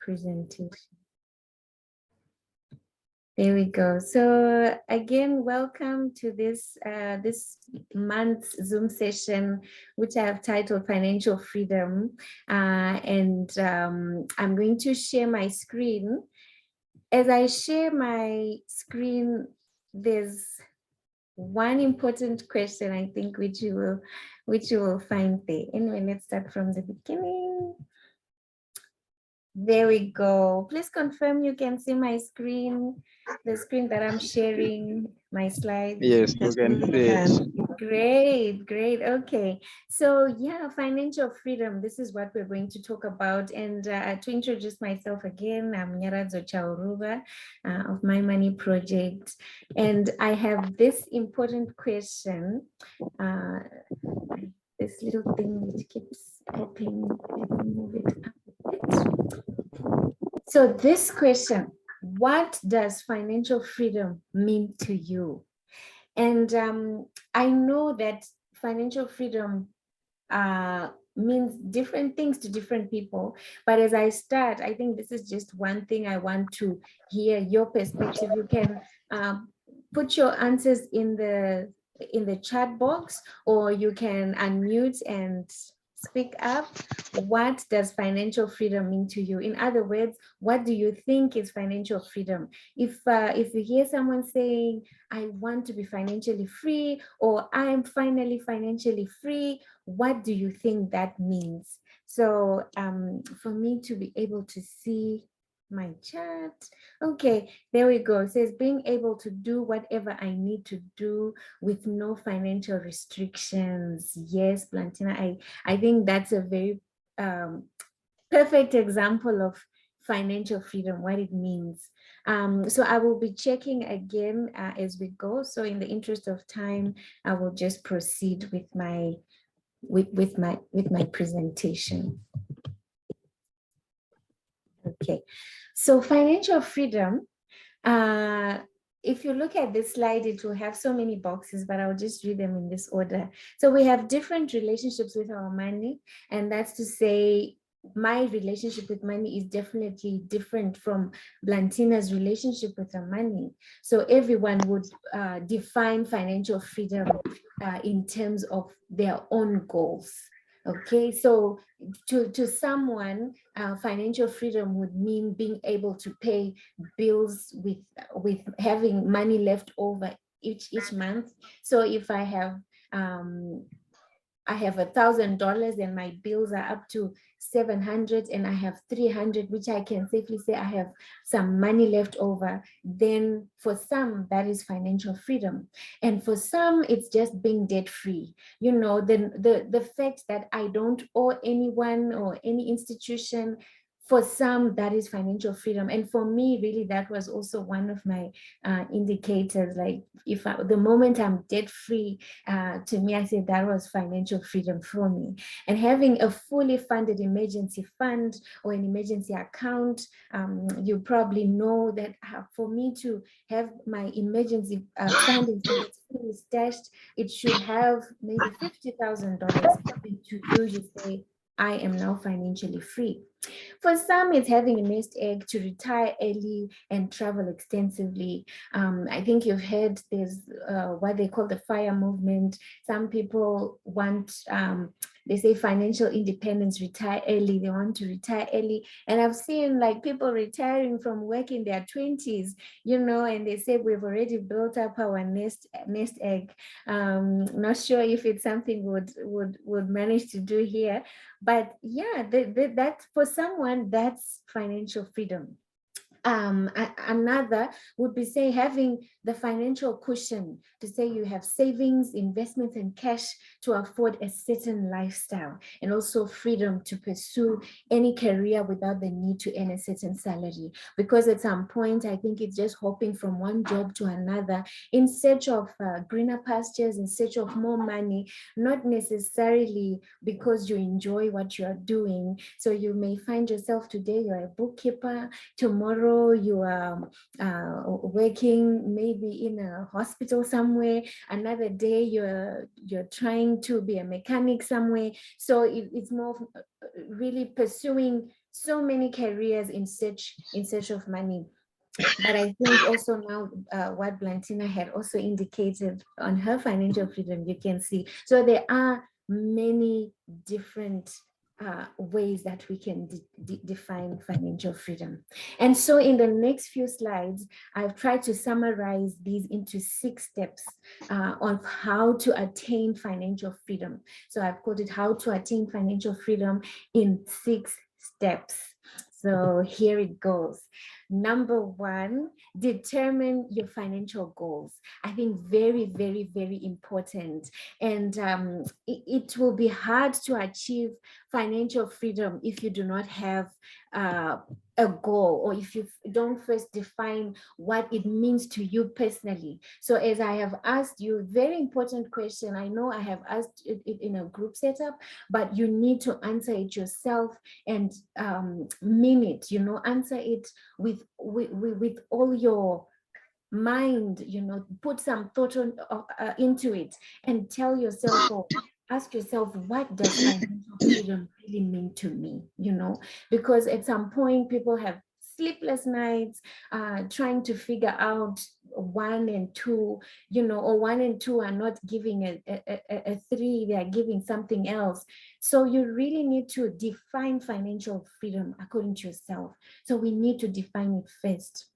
presentation. There we go. So again, welcome to this this month's Zoom session, which I have titled Financial Freedom. I'm going to share my screen. As I share my screen, there's one important question I think which you will find there. Anyway, let's start from the beginning. There we go. Please confirm you can see my screen, the screen that I'm sharing, my slides. Yes, you can see it. Great. Okay. So yeah, financial freedom. This is what we're going to talk about. And to introduce myself again, I'm Nyaradzo Chauruba of My Money Project. And I have this important question. This little thing which keeps popping. Let me move it up a bit. So this question, what does financial freedom mean to you? And I know that financial freedom means different things to different people. But as I start, I think this is just one thing I want to hear your perspective. You can put your answers in the chat box, or you can unmute and speak up. What does financial freedom mean to you? In other words, what do you think is financial freedom? If you hear someone saying, I want to be financially free, or I'm finally financially free, what do you think that means? So for me to be able to see my chat. Okay, there we go. It says being able to do whatever I need to do with no financial restrictions. Yes, Blantina, I think that's a very perfect example of financial freedom, what it means. So I will be checking again as we go. So in the interest of time, I will just proceed with my presentation. Okay, so financial freedom, if you look at this slide, it will have so many boxes, but I'll just read them in this order. So we have different relationships with our money, and that's to say my relationship with money is definitely different from Blantina's relationship with her money. So everyone would define financial freedom in terms of their own goals. Okay, so to someone, financial freedom would mean being able to pay bills with having money left over each month. So if I have $1,000 and my bills are up to 700 and I have 300, which I can safely say I have some money left over, then for some that is financial freedom. And for some it's just being debt free. You know, the fact that I don't owe anyone or any institution, for some that is financial freedom. And for me, really, that was also one of my indicators. Like the moment I'm debt free, to me, I said that was financial freedom for me. And having a fully funded emergency fund or an emergency account, you probably know that for me to have my emergency fund is fully stashed, it should have maybe $50,000. And to you say, I am now financially free. For some, it's having a nest egg to retire early and travel extensively. I think you've heard there's what they call the FIRE movement. Some people want, they say financial independence, retire early. They want to retire early. And I've seen like people retiring from work in their 20s, you know, and they say we've already built up our nest egg. Not sure if it's something would manage to do here. But yeah, that for someone, that's financial freedom. Another would be, say, having the financial cushion to say you have savings, investments, and cash to afford a certain lifestyle, and also freedom to pursue any career without the need to earn a certain salary. Because at some point, I think it's just hopping from one job to another in search of greener pastures, in search of more money, not necessarily because you enjoy what you are doing. So you may find yourself today, you're a bookkeeper, tomorrow you are working maybe in a hospital somewhere, another day you're trying to be a mechanic somewhere. So it's more really pursuing so many careers in search of money. But I think also now what Blantina had also indicated on her financial freedom, you can see. So there are many different ways that we can define financial freedom. And so in the next few slides, I've tried to summarize these into 6 steps on how to attain financial freedom. So I've called it how to attain financial freedom in 6 steps. So here it goes. Number 1, determine your financial goals. I think very, very, very important. And it will be hard to achieve financial freedom if you do not have a goal, or if you don't first define what it means to you personally. So as I have asked you, very important question. I know I have asked it in a group setup, but you need to answer it yourself and mean it, answer it with all your mind, put some thought into it and tell yourself, or ask yourself, what does financial freedom really mean to me? Because at some point people have sleepless nights trying to figure out 1 and 2, or 1 and 2 are not giving a 3, they are giving something else. So you really need to define financial freedom according to yourself. So we need to define it first.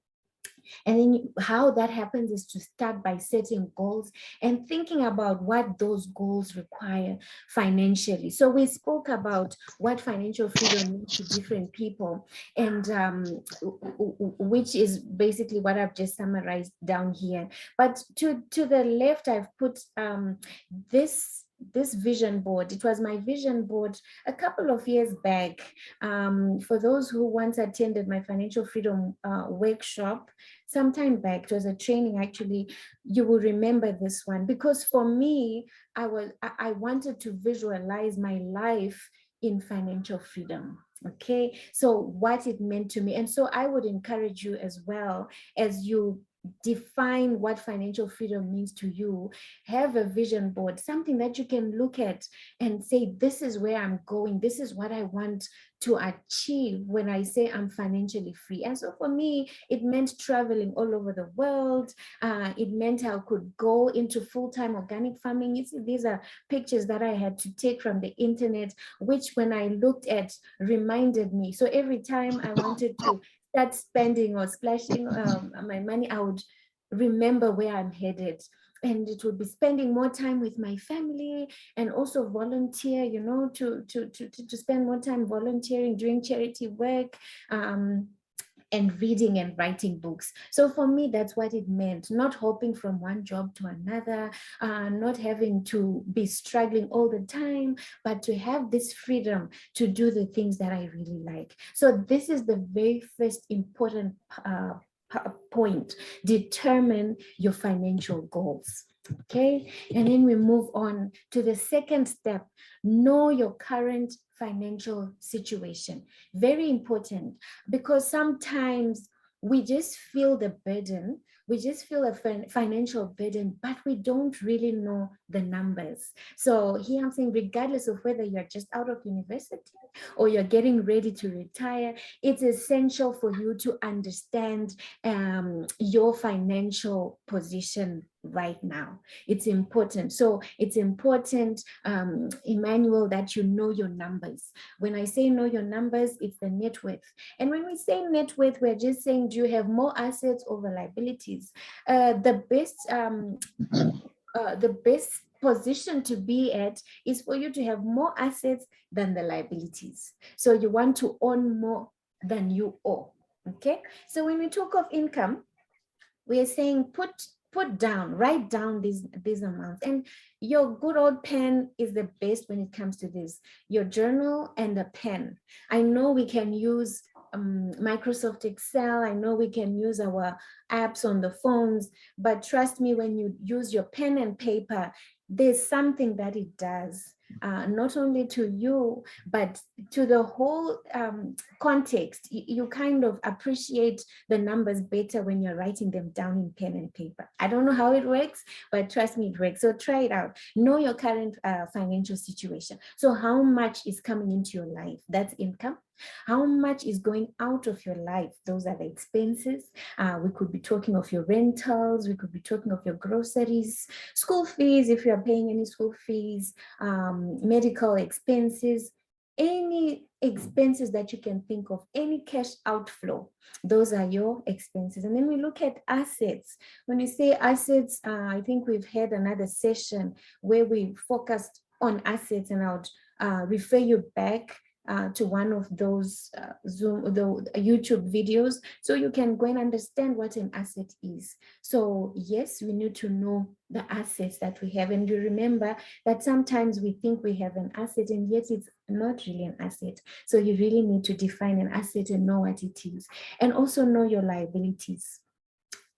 And then how that happens is to start by setting goals and thinking about what those goals require financially. So we spoke about what financial freedom means to different people, and which is basically what I've just summarized down here. But to the left, I've put this vision board. It was my vision board a couple of years back. For those who once attended my financial freedom workshop some time back, it was a training actually, you will remember this one, because for me, I wanted to visualize my life in financial freedom. Okay, so what it meant to me. And so I would encourage you as well, as you define what financial freedom means to you, have a vision board, something that you can look at and say, this is where I'm going, this is what I want to achieve when I say I'm financially free. And so for me, it meant traveling all over the world. It meant I could go into full-time organic farming. You see, these are pictures that I had to take from the internet, which when I looked at reminded me. So every time I wanted to start spending or splashing my money, I would remember where I'm headed. And it would be spending more time with my family, and also volunteer, to spend more time volunteering, doing charity work, and reading and writing books. So for me, that's what it meant, not hopping from one job to another, not having to be struggling all the time, but to have this freedom to do the things that I really like. So this is the very first important point. Determine your financial goals. Okay, and then we move on to the second step. Know your current financial situation. Very important, because sometimes we just feel the burden, we just feel a financial burden, but we don't really know the numbers. So here I'm saying, regardless of whether you're just out of university or you're getting ready to retire, it's essential for you to understand your financial position right now. It's important. So it's important, Emmanuel, that you know your numbers. When I say know your numbers, it's the net worth. And when we say net worth, we're just saying, do you have more assets over liabilities? The best position to be at is for you to have more assets than the liabilities. So you want to own more than you owe. Okay, so when we talk of income, we are saying write down these amounts. And your good old pen is the best when it comes to this. Your journal and a pen. I know we can use Microsoft Excel. I know we can use our apps on the phones, but trust me, when you use your pen and paper, there's something that it does. Not only to you, but to the whole context. You kind of appreciate the numbers better when you're writing them down in pen and paper. I don't know how it works, but trust me, it works. So try it out. Know your current financial situation. So how much is coming into your life? That's income. How much is going out of your life? Those are the expenses. We could be talking of your rentals. We could be talking of your groceries, school fees, if you are paying any school fees, medical expenses, any expenses that you can think of, any cash outflow. Those are your expenses. And then we look at assets. When you say assets, I think we've had another session where we focused on assets, and I would refer you back to one of those the YouTube videos, so you can go and understand what an asset is. So yes, we need to know the assets that we have. And you remember that sometimes we think we have an asset and yet it's not really an asset. So you really need to define an asset and know what it is. And also know your liabilities,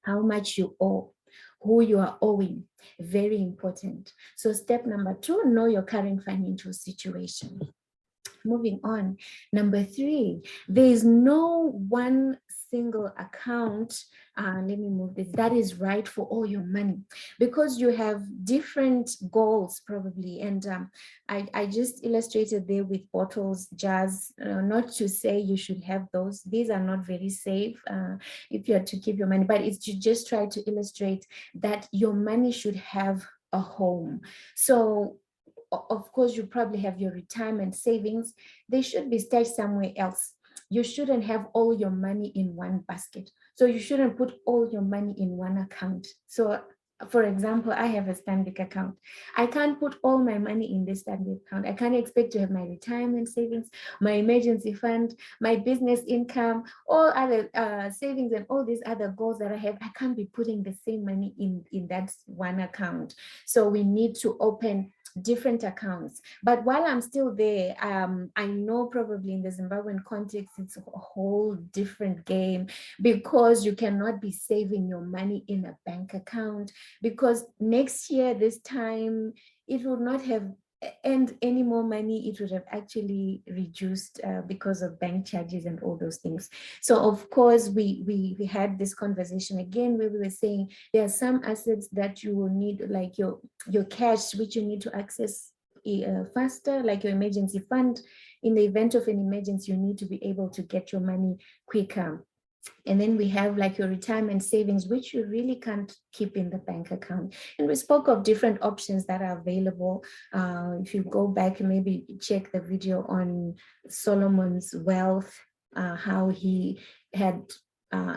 how much you owe, who you are owing. Very important. So step number 2, know your current financial situation. Moving on, number 3, there is no one single account, let me move this, that is right for all your money, because you have different goals probably. And I just illustrated there with bottles, jars, not to say you should have those. These are not very safe if you are to keep your money, but it's to just try to illustrate that your money should have a home. So of course, you probably have your retirement savings. They should be stashed somewhere else. You shouldn't have all your money in one basket. So you shouldn't put all your money in one account. So for example, I have a Stanbic account. I can't put all my money in this Stanbic account. I can't expect to have my retirement savings, my emergency fund, my business income, all other savings and all these other goals that I have. I can't be putting the same money in that one account. So we need to open different accounts. But while I'm still there, I know probably in the Zimbabwean context, it's a whole different game, because you cannot be saving your money in a bank account, because next year, this time, it would not have earned any more money. It would have actually reduced because of bank charges and all those things. So of course, we had this conversation again where we were saying there are some assets that you will need, like your cash, which you need to access faster, like your emergency fund. In the event of an emergency, you need to be able to get your money quicker. And then we have like your retirement savings, which you really can't keep in the bank account. And we spoke of different options that are available. If you go back and maybe check the video on Solomon's wealth, how he had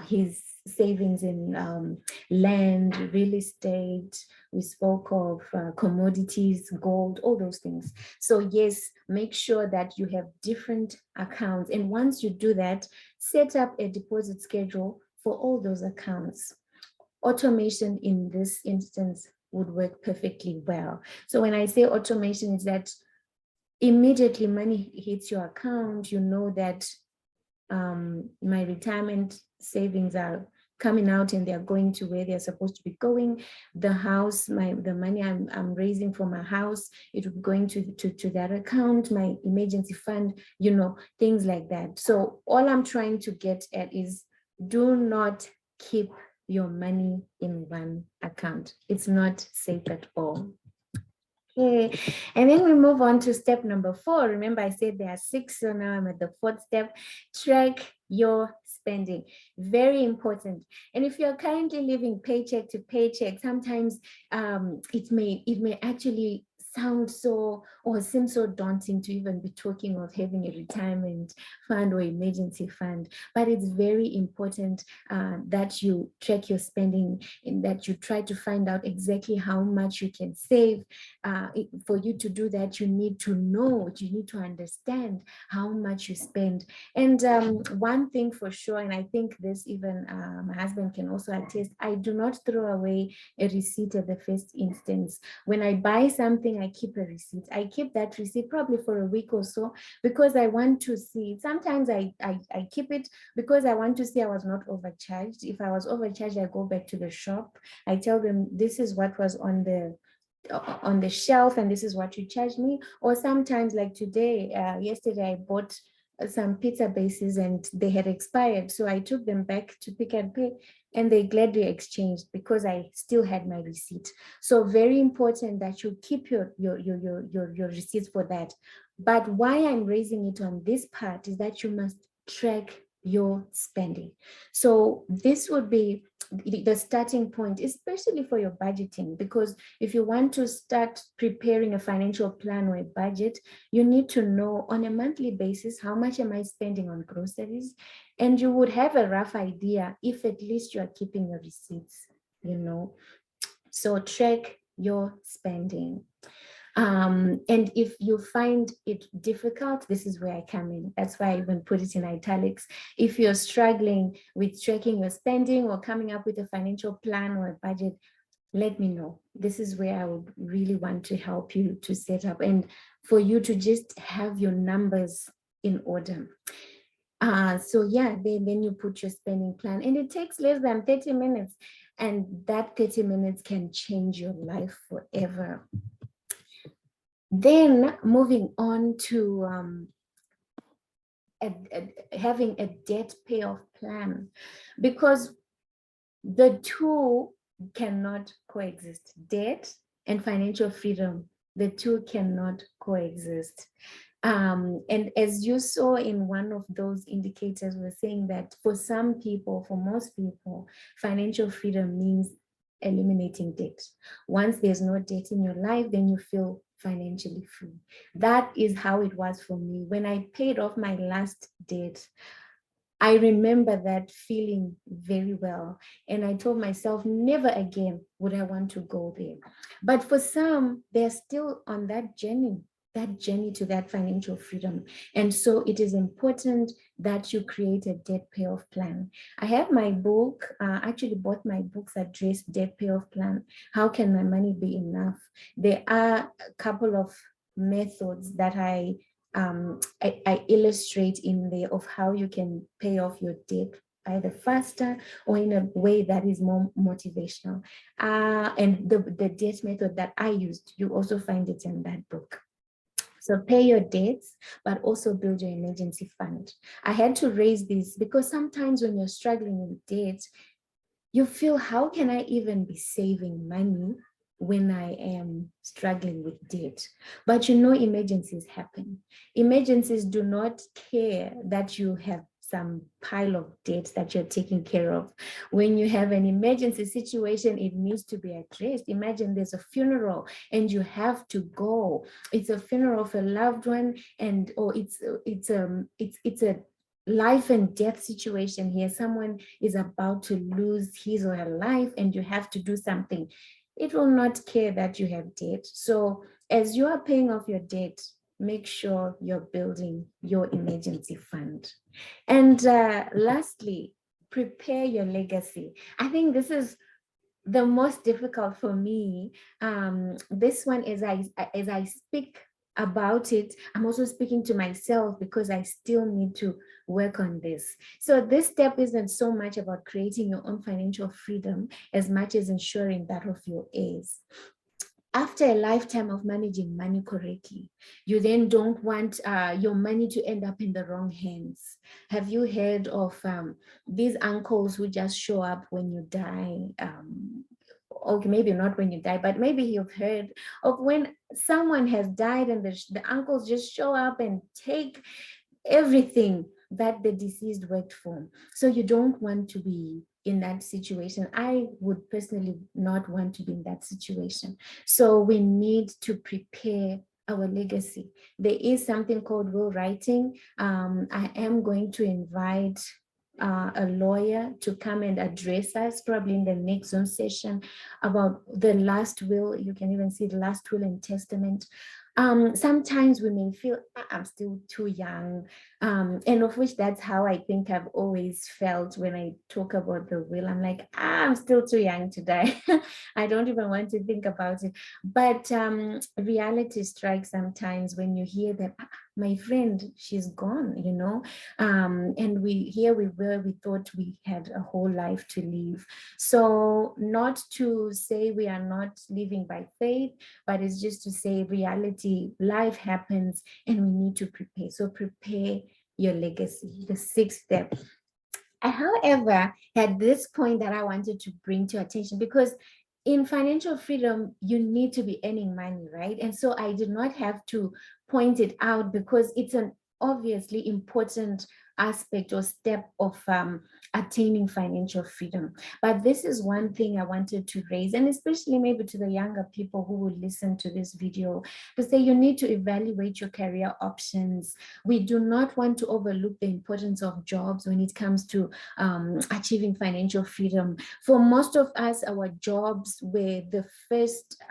his savings in land, real estate. We spoke of commodities, gold, all those things. So yes, make sure that you have different accounts. And once you do that, set up a deposit schedule for all those accounts. Automation in this instance would work perfectly well. So when I say automation, it's that immediately money hits your account, you know that my retirement savings are coming out and they're going to where they're supposed to be going. The house, the money I'm raising for my house, it will be going to that account, my emergency fund, things like that. So all I'm trying to get at is, do not keep your money in one account. It's not safe at all. Okay, and then we move on to step number 4. Remember, I said there are 6, so now I'm at the 4th step. Track your spending. Very important. And if you're currently living paycheck to paycheck, sometimes it may actually sound so or seem so daunting to even be talking of having a retirement fund or emergency fund. But it's very important that you track your spending and that you try to find out exactly how much you can save. For you to do that, you need to know, you need to understand how much you spend. And one thing for sure, and I think this even my husband can also attest, I do not throw away a receipt at the first instance. When I buy something, I keep a receipt. I keep that receipt probably for a week or so, because I want to see. Sometimes I keep it because I want to see I was not overcharged. If I was overcharged, I go back to the shop. I tell them this is what was on the shelf and this is what you charged me. Or sometimes, like today, yesterday, I bought some pizza bases and they had expired, so I took them back to Pick and Pay and they gladly exchanged because I still had my receipt. So very important that you keep your receipts for that. But why I'm raising it on this part is that you must track your spending. So this would be the starting point, especially for your budgeting, because if you want to start preparing a financial plan or a budget, you need to know on a monthly basis, how much am I spending on groceries? And you would have a rough idea if at least you are keeping your receipts, you know. So track your spending. And if you find it difficult, this is where I come in. That's why I even put it in italics. If you're struggling with tracking your spending or coming up with a financial plan or a budget, let me know. This is where I would really want to help you to set up and for you to just have your numbers in order. So yeah, then you put your spending plan, and it takes less than 30 minutes, and that 30 minutes can change your life forever. Then moving on to having a debt payoff plan, because the two cannot coexist. Debt and financial freedom, the two cannot coexist. And as you saw in one of those indicators, we're saying that for some people, for most people, financial freedom means eliminating debt. Once there's no debt in your life, then you feel financially free. That is how it was for me. When I paid off my last debt, I remember that feeling very well. And I told myself, never again would I want to go there. But for some, they're still on that journey to that financial freedom. And so it is important that you create a debt payoff plan. I have my book, actually bought my books address debt payoff plan. How can my money be enough? There are a couple of methods that I illustrate in there of how you can pay off your debt either faster or in a way that is more motivational. And the debt method that I used, you also find it in that book. So pay your debts, but also build your emergency fund. I had to raise this because sometimes when you're struggling with debt, you feel, how can I even be saving money when I am struggling with debt? But you know, emergencies happen. Emergencies do not care that you have some pile of debt that you're taking care of. When you have an emergency situation, it needs to be addressed. Imagine there's a funeral and you have to go. It's a funeral of a loved one, and or it's a life and death situation here. Someone is about to lose his or her life and you have to do something. It will not care that you have debt. So as you are paying off your debt, make sure you're building your emergency fund. And lastly, prepare your legacy. I think this is the most difficult for me. This one, as I speak about it, I'm also speaking to myself because I still need to work on this. So this step isn't so much about creating your own financial freedom as much as ensuring that of your heirs. After a lifetime of managing money correctly, you then don't want your money to end up in the wrong hands. Have you heard of these uncles who just show up when you die? Okay, maybe not when you die, but maybe you've heard of when someone has died and the uncles just show up and take everything that the deceased worked for. So you don't want to be in that situation. I would personally not want to be in that situation. So we need to prepare our legacy. There is something called will writing. I am going to invite a lawyer to come and address us probably in the next Zoom session about the last will. You can even see the last will and testament. Sometimes we may feel, I'm still too young, and of which that's how I think I've always felt when I talk about the will. I'm like, I'm still too young to die. I don't even want to think about it. But reality strikes sometimes when you hear that, my friend, she's gone, you know, and we were, we thought we had a whole life to live. So not to say we are not living by faith, but it's just to say reality, life happens and we need to prepare. So prepare your legacy, the sixth step. I, however, had this point that I wanted to bring to attention because in financial freedom, you need to be earning money, right? And so I did not have to point it out because it's an obviously important aspect or step of attaining financial freedom. But this is one thing I wanted to raise, and especially maybe to the younger people who will listen to this video, to say you need to evaluate your career options. We do not want to overlook the importance of jobs when it comes to achieving financial freedom. For most of us, our jobs were the first,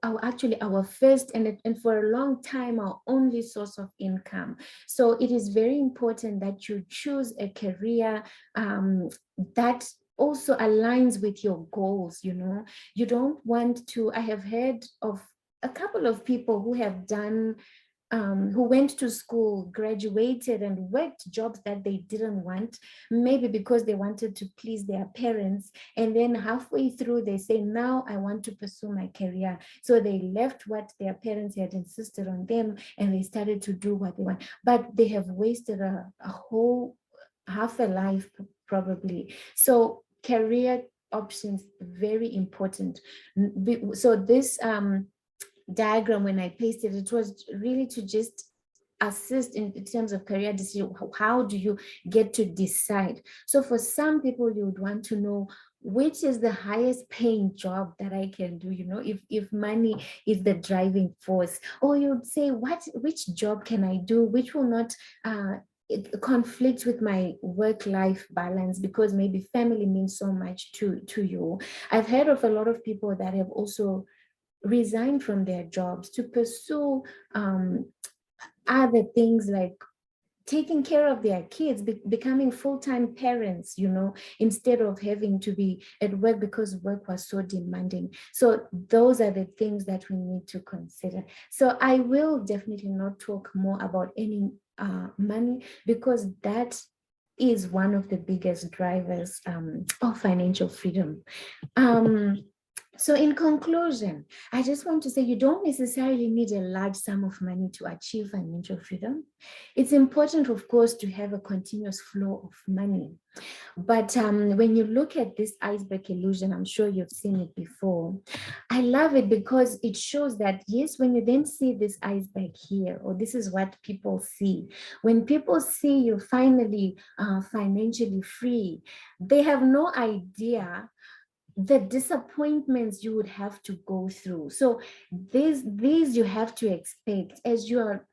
our first and for a long time, our only source of income. So it is very important that you choose a career that also aligns with your goals. You don't want to, I have heard of a couple of people who have done who went to school, graduated, and worked jobs that they didn't want, maybe because they wanted to please their parents. And then halfway through, they say, now I want to pursue my career. So they left what their parents had insisted on them, and they started to do what they want. But they have wasted a whole half a life, probably. So career options, very important. So this diagram, when I pasted it, was really to just assist in terms of career decision. How do you get to decide? So for some people, you would want to know which is the highest paying job that I can do, if money is the driving force. Or you'd say, which job can I do which will not it conflicts with my work-life balance, because maybe family means so much to you. I've heard of a lot of people that have also resign from their jobs to pursue other things like taking care of their kids, becoming full-time parents, instead of having to be at work because work was so demanding. So those are the things that we need to consider. So I will definitely not talk more about earning money, because that is one of the biggest drivers of financial freedom. So in conclusion, I just want to say you don't necessarily need a large sum of money to achieve financial freedom. It's important, of course, to have a continuous flow of money. But when you look at this iceberg illusion, I'm sure you've seen it before. I love it because it shows that, yes, when you then see this iceberg here, or this is what people see, when people see you finally financially free, they have no idea the disappointments you would have to go through. So these you have to expect as you are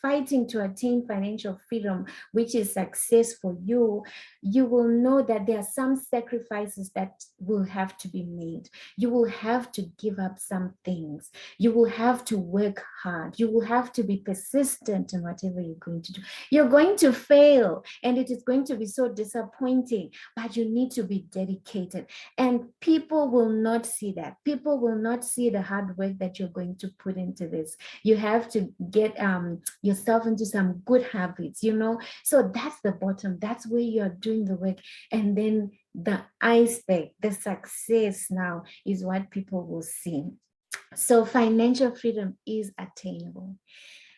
fighting to attain financial freedom, which is success for you. You will know that there are some sacrifices that will have to be made. You will have to give up some things. You will have to work hard. You will have to be persistent in whatever you're going to do. You're going to fail, and it is going to be so disappointing, but you need to be dedicated. And people will not see that. People will not see the hard work that you're going to put into this. You have to get yourself into some good habits, So that's the bottom. That's where you're doing the work. And then the iceberg, the success now is what people will see. So financial freedom is attainable.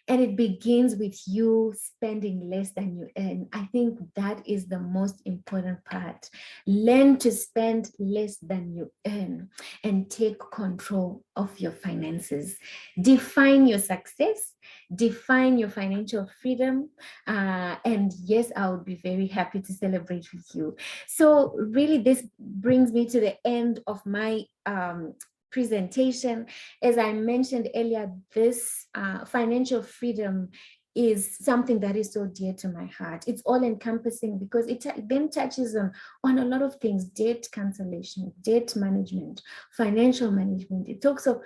And it begins with you spending less than you earn. I think that is the most important part. Learn to spend less than you earn and take control of your finances. Define your success, define your financial freedom. And yes, I would be very happy to celebrate with you. So really, this brings me to the end of my presentation. As I mentioned earlier, this financial freedom is something that is so dear to my heart. It's all encompassing because it then touches on a lot of things: debt cancellation, debt management, financial management. It talks of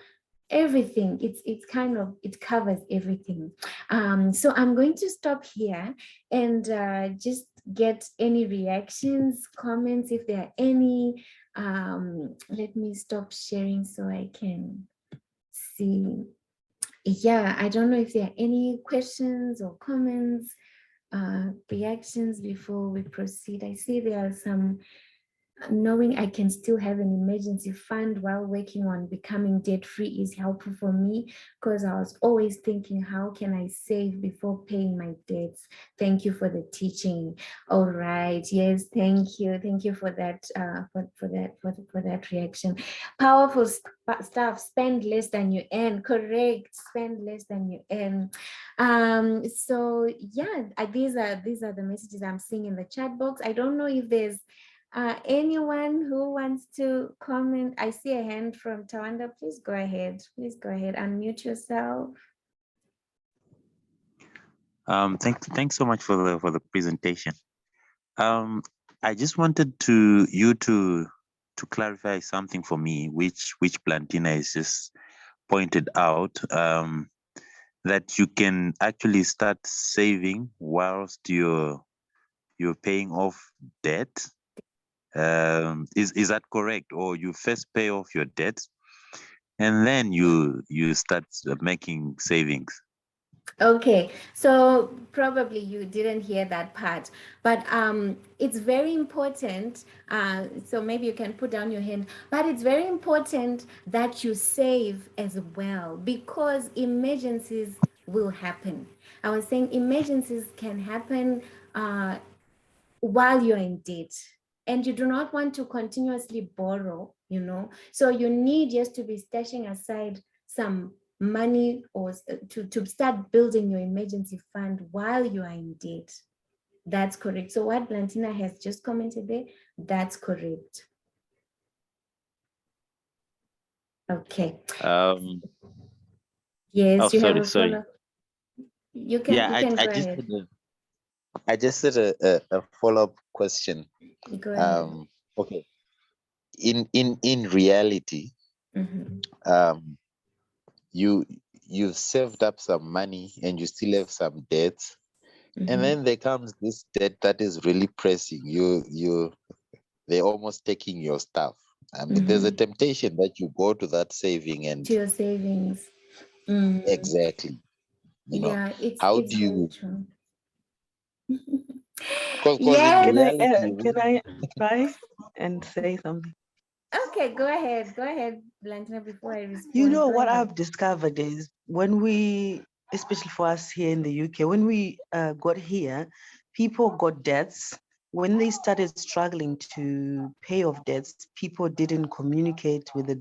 everything. It covers everything. So I'm going to stop here and just get any reactions, comments, if there are any. Let me stop sharing so I can see. Yeah, I don't know if there are any questions or comments, reactions before we proceed. I see there are some knowing I can still have an emergency fund while working on becoming debt-free is helpful for me, because I was always thinking, how can I save before paying my debts? Thank you for the teaching. All right. Yes, thank you. Thank you for that, for that reaction. Powerful stuff. Spend less than you earn. Correct. Spend less than you earn. So yeah, these are the messages I'm seeing in the chat box. I don't know if there's anyone who wants to comment. I see a hand from Tawanda. Please go ahead. Please go ahead. Unmute yourself. Thanks so much for the presentation. I just wanted you to clarify something for me, which Plantina has just pointed out, that you can actually start saving whilst you're paying off debt. Is that correct? Or you first pay off your debt and then you start making savings? Okay, so probably you didn't hear that part, but it's very important. So maybe you can put down your hand, but it's very important that you save as well, because emergencies will happen. I was saying emergencies can happen while you're in debt, and you do not want to continuously borrow, so you need just to be stashing aside some money, or to start building your emergency fund while you are in debt. That's correct. So what Blantina has just commented there, that's correct. Okay. Yes, you have a follow. You can go ahead. I just had a follow-up question. Go ahead. Okay. In reality, you've saved up some money and you still have some debt, and then there comes this debt that is really pressing you. They're almost taking your stuff. I mean, there's a temptation that you go to that saving and to your savings. Exactly. Yeah, how do you? Yes. Can I try and say something? Okay, go ahead, Blantina, before I respond. You know what I've discovered is when we, especially for us here in the UK, when we got here, people got debts. When they started struggling to pay off debts, people didn't communicate with the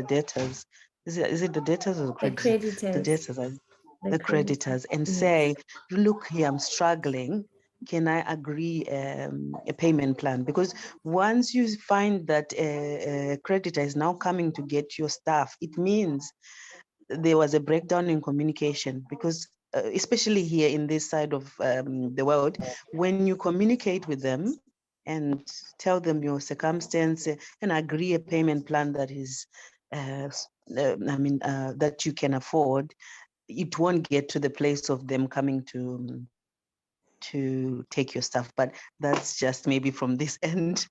debtors. Is it the debtors or the creditors? The debtors. The creditors, and say, look here, I'm struggling. Can I agree a payment plan? Because once you find that a creditor is now coming to get your stuff, it means there was a breakdown in communication. Because especially here in this side of the world, when you communicate with them and tell them your circumstance and agree a payment plan that is, that you can afford, it won't get to the place of them coming to take your stuff. But that's just maybe from this end.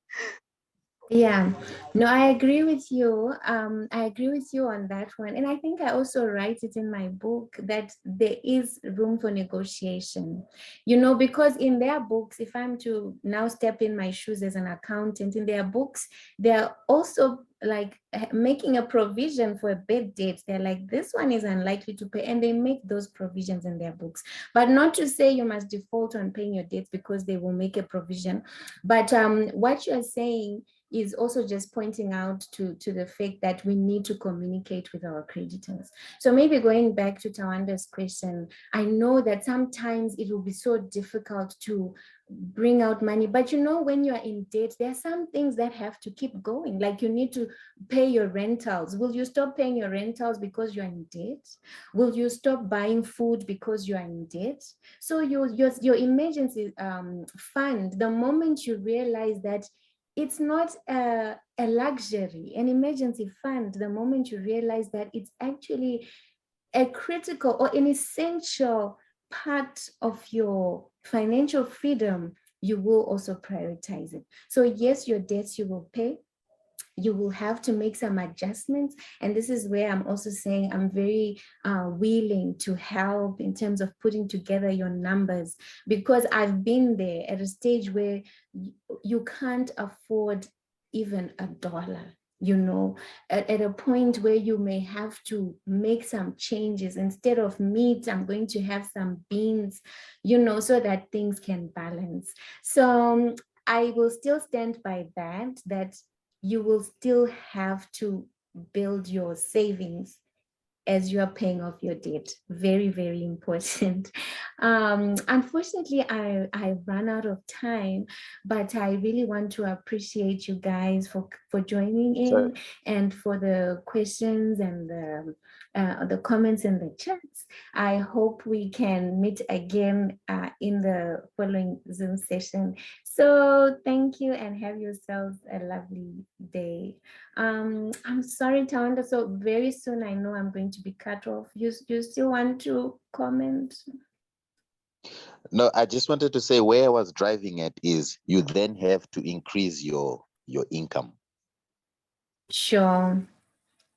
Yeah, no, I agree with you. I agree with you on that one. And I think I also write it in my book that there is room for negotiation, because in their books, if I'm to now step in my shoes as an accountant, in their books, they're also like making a provision for a bad debt. They're like, this one is unlikely to pay, and they make those provisions in their books. But not to say you must default on paying your debts because they will make a provision. But what you're saying is also just pointing out to the fact that we need to communicate with our creditors. So maybe going back to Tawanda's question, I know that sometimes it will be so difficult to bring out money, but when you are in debt, there are some things that have to keep going. Like you need to pay your rentals. Will you stop paying your rentals because you're in debt? Will you stop buying food because you are in debt? So your emergency fund, the moment you realize that it's not a luxury, an emergency fund, the moment you realize that it's actually a critical or an essential part of your financial freedom, you will also prioritize it. So yes, your debts you will pay. You will have to make some adjustments. And this is where I'm also saying I'm very willing to help in terms of putting together your numbers, because I've been there at a stage where you can't afford even $1, you know, at a point where you may have to make some changes. Instead of meat, I'm going to have some beans, you know, so that things can balance. So I will still stand by that you will still have to build your savings as you are paying off your debt. Very, very important. Unfortunately, I ran out of time, but I really want to appreciate you guys for joining in and for the questions and the comments and the chats. I hope we can meet again in the following Zoom session. So thank you and have yourselves a lovely day. I'm sorry, Tawanda. So very soon I know I'm going to be cut off. You still want to comment? No, I just wanted to say where I was driving at is you then have to increase your income. Sure.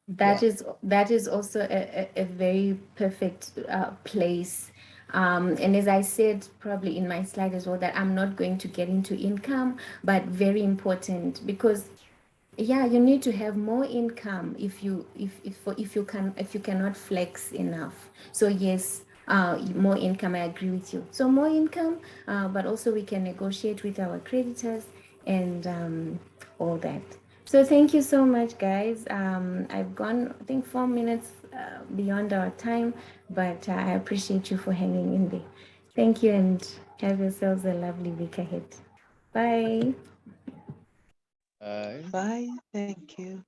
That is also a very perfect place. And as I said, probably in my slide as well, that I'm not going to get into income, but very important, because yeah, you need to have more income if you cannot flex enough. So yes, more income, I agree with you. So more income, but also we can negotiate with our creditors and all that. So thank you so much, guys. I've gone, I think, 4 minutes beyond our time, but I appreciate you for hanging in there. Thank you, and have yourselves a lovely week ahead. Bye. Bye. Thank you.